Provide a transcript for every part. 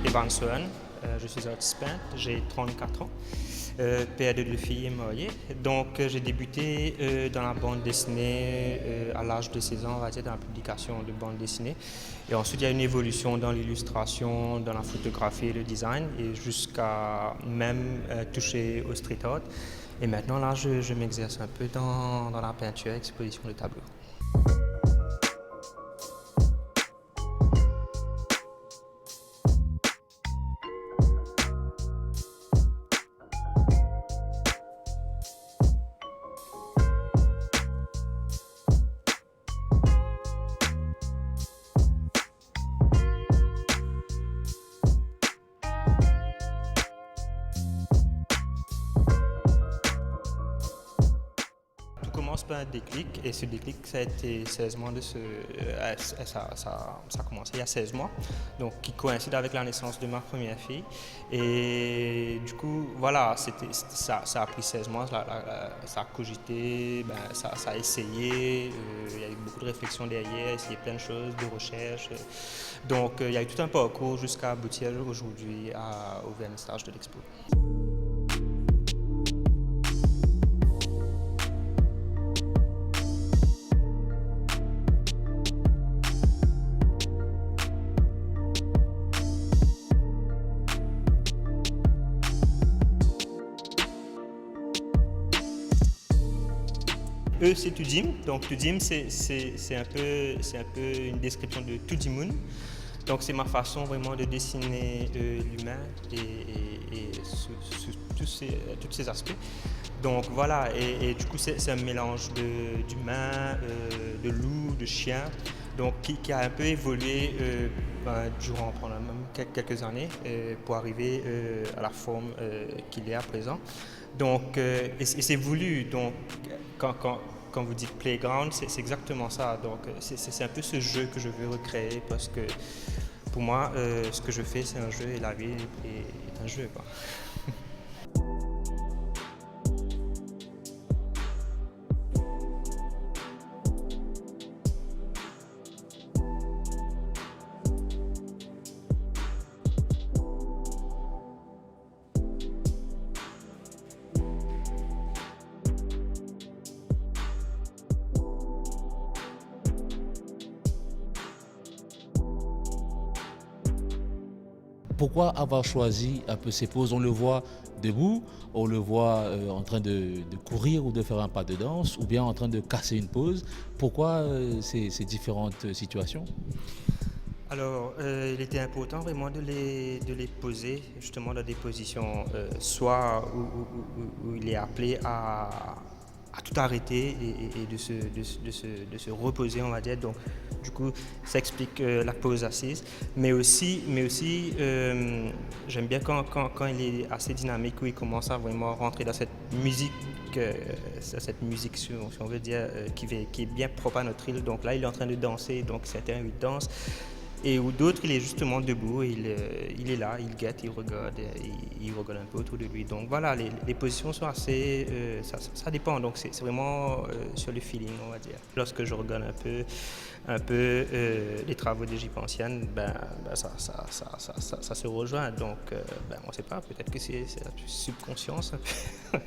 Evan Swan, je suis artiste peintre, j'ai 34 ans, père de 2 filles et marié. Donc j'ai débuté dans la bande dessinée à l'âge de 16 ans, on va dire, dans la publication de bande dessinée. Et ensuite il y a une évolution dans l'illustration, dans la photographie et le design, et jusqu'à même toucher au street art. Et maintenant là je m'exerce un peu dans la peinture, exposition de tableaux. Commence par un déclic, et ce déclic, ça a été 16 mois ça a commencé il y a 16 mois, donc qui coïncide avec la naissance de ma première fille. Et du coup, voilà, ça a pris 16 mois, ça a cogité, ça a essayé, il y a eu beaucoup de réflexions derrière, essayé plein de choses, de recherches. Donc il y a eu tout un parcours jusqu'à aboutir aujourd'hui au vernissage de l'expo. C'est Tudim. Donc Tudim, c'est un peu une description de Tudimoun. Donc c'est ma façon vraiment de dessiner l'humain et sous tous ces aspects. Donc voilà, et du coup c'est un mélange d'humain, de loup, de chien, donc qui a un peu évolué durant même quelques années pour arriver à la forme qu'il est à présent. Donc, et c'est voulu. Donc, quand vous dites playground, c'est exactement ça. Donc, c'est un peu ce jeu que je veux recréer, parce que pour moi, ce que je fais, c'est un jeu, et la vie est un jeu, quoi. Pourquoi avoir choisi un peu ces poses? On le voit debout, on le voit en train de courir ou de faire un pas de danse, ou bien en train de casser une pose. Pourquoi ces différentes situations? Alors, il était important vraiment de les poser justement dans des positions soit où il est appelé à tout arrêter et de se reposer, on va dire. Donc, du coup, ça explique la pose assise. Mais aussi j'aime bien quand il est assez dynamique, où il commence à vraiment rentrer dans cette musique, si on veut dire, qui est bien propre à notre île. Donc là, il est en train de danser, donc certains lui dansent. Et où d'autres, il est justement debout, il est là, il guette, il regarde un peu autour de lui. Donc voilà, les positions sont assez, ça dépend, donc c'est vraiment sur le feeling, on va dire. Lorsque je regarde un peu les travaux d'Égypte ancienne, ça se rejoint. Donc on ne sait pas, peut-être que c'est la subconscience un peu.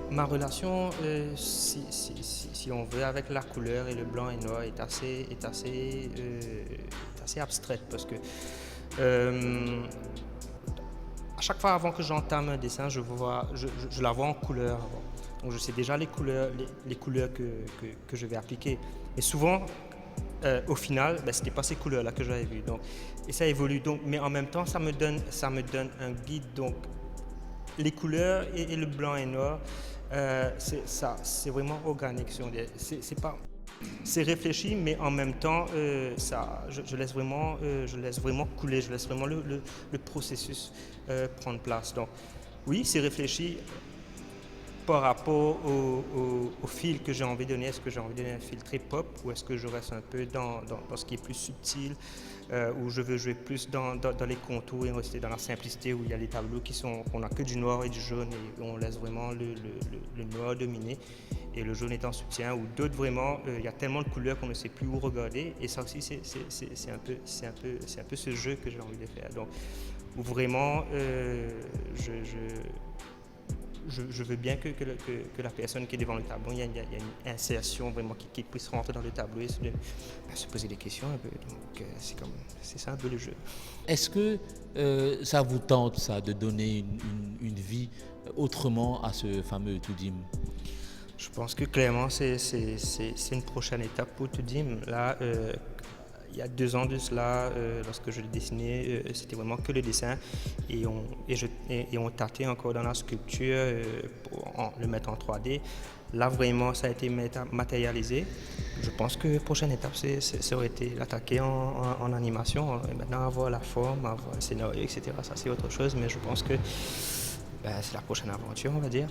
Ma relation, si on veut, avec la couleur et le blanc et noir est assez abstraite, parce que à chaque fois avant que j'entame un dessin, je la vois en couleur avant. Donc je sais déjà les couleurs que je vais appliquer. Et souvent, au final, ce n'était pas ces couleurs-là que j'avais vues. Donc, et ça évolue. Donc, mais en même temps, ça me donne un guide. Donc, les couleurs et le blanc et noir, c'est vraiment organique. C'est pas C'est réfléchi, mais en même temps, je laisse vraiment couler, je laisse vraiment le processus prendre place. Donc, oui, c'est réfléchi par rapport au fil que j'ai envie de donner. Est-ce que j'ai envie de donner un fil très pop ou est-ce que je reste un peu dans ce qui est plus subtil, où je veux jouer plus dans les contours et rester dans la simplicité où il y a les tableaux qu'on n'a que du noir et du jaune et on laisse vraiment le noir dominer et le jaune est en soutien, ou d'autres vraiment, il y a tellement de couleurs qu'on ne sait plus où regarder et ça aussi c'est un peu ce jeu que j'ai envie de faire. Donc, où vraiment je veux bien que la personne qui est devant le tableau, il y a une insertion vraiment qui puisse rentrer dans le tableau et se poser des questions un peu. Donc c'est ça un peu le jeu. Est-ce que ça vous tente, ça, de donner une vie autrement à ce fameux Toudim? Je pense que clairement c'est une prochaine étape pour Toudim. Là, il y a 2 ans de cela, lorsque je l'ai dessiné, c'était vraiment que le dessin et on tâtait encore dans la sculpture pour le mettre en 3D. Là, vraiment, ça a été matérialisé. Je pense que la prochaine étape, ça aurait été l'attaquer en animation. Et maintenant, avoir la forme, avoir le scénario, etc. Ça, c'est autre chose, mais je pense que c'est la prochaine aventure, on va dire.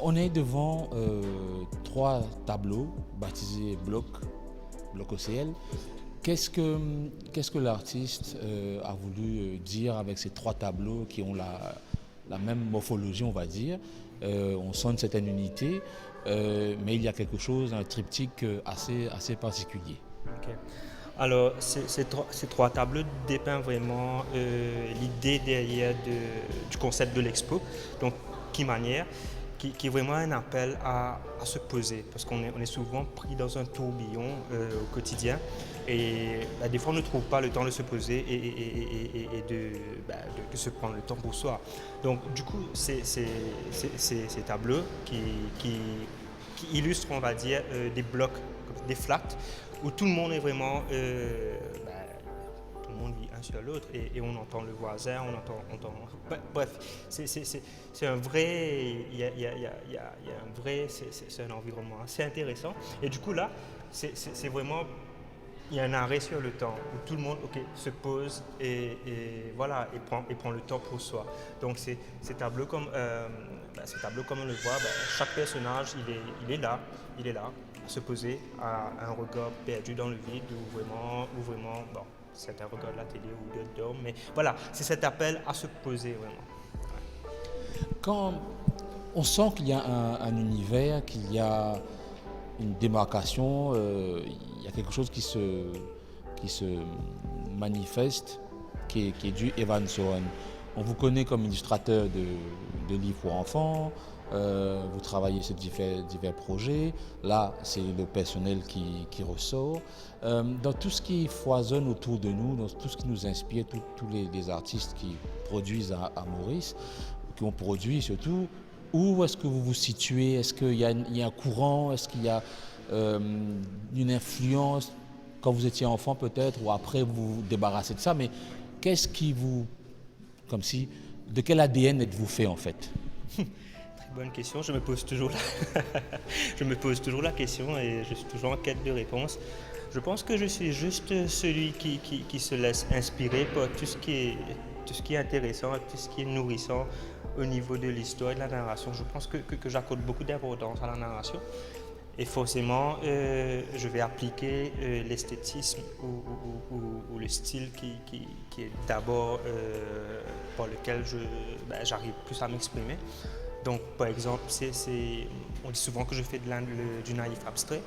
On est devant 3 tableaux baptisés blocs OCL. Qu'est-ce que l'artiste a voulu dire avec ces 3 tableaux qui ont la même morphologie, on va dire? On sent une certaine unité, mais il y a quelque chose, un triptyque assez particulier. Okay. Alors, ces 3 tableaux dépeignent vraiment l'idée derrière du concept de l'expo. Donc, qui est vraiment un appel à se poser, parce qu'on est souvent pris dans un tourbillon au quotidien et des fois on ne trouve pas le temps de se poser et de se prendre le temps pour soi. Donc du coup, ces tableaux qui illustrent, on va dire, des blocs, des flats, où tout le monde est vraiment tout le monde vit un sur l'autre et on entend le voisin, bref, c'est un vrai, il y a un vrai, c'est un environnement assez intéressant et du coup là, c'est vraiment, il y a un arrêt sur le temps où tout le monde se pose et voilà et prend le temps pour soi. Donc ces tableaux comme on le voit, chaque personnage il est là à se poser à un regard perdu dans le vide ou vraiment bon, certains regardent la télé ou d'autres dorment, mais voilà, c'est cet appel à se poser vraiment. Quand on sent qu'il y a un univers, qu'il y a une démarcation, il y a quelque chose qui se manifeste, qui est du Evan Soren. On vous connaît comme illustrateur de livres pour enfants, vous travaillez sur divers projets. Là, c'est le personnel qui ressort. Dans tout ce qui foisonne autour de nous, dans tout ce qui nous inspire, tous les artistes qui produisent à Maurice, qui ont produit surtout, où est-ce que vous vous situez? Est-ce qu'il y a un courant? Est-ce qu'il y a une influence quand vous étiez enfant peut-être, ou après vous vous débarrassez de ça? Mais qu'est-ce qui vous... de quel ADN êtes-vous fait en fait? Bonne question, je me pose toujours la question et je suis toujours en quête de réponse. Je pense que je suis juste celui qui se laisse inspirer par tout ce qui est intéressant, tout ce qui est nourrissant au niveau de l'histoire et de la narration. Je pense que j'accorde beaucoup d'importance à la narration et forcément je vais appliquer l'esthétisme ou le style qui est d'abord par lequel j'arrive plus à m'exprimer. Donc, par exemple, on dit souvent que je fais du naïf abstrait.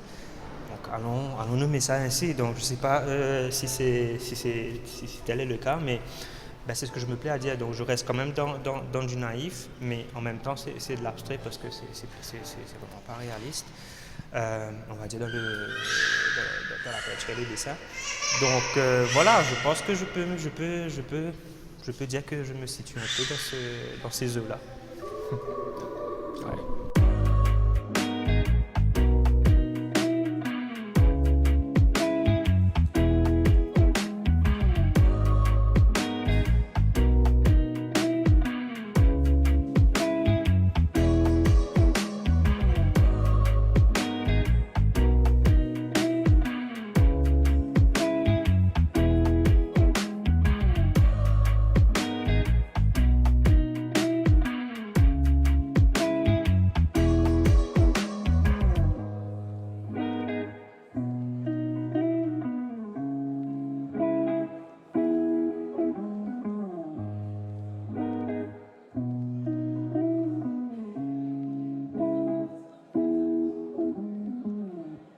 Donc, allons nommer ça ainsi. Donc, je ne sais pas si tel est le cas, mais ben, c'est ce que je me plais à dire. Donc je reste quand même dans du naïf, mais en même temps c'est de l'abstrait parce que c'est vraiment pas réaliste. On va dire dans la peinture et le dessin. Donc voilà, je pense que je peux dire que je me situe un peu dans ces eaux-là.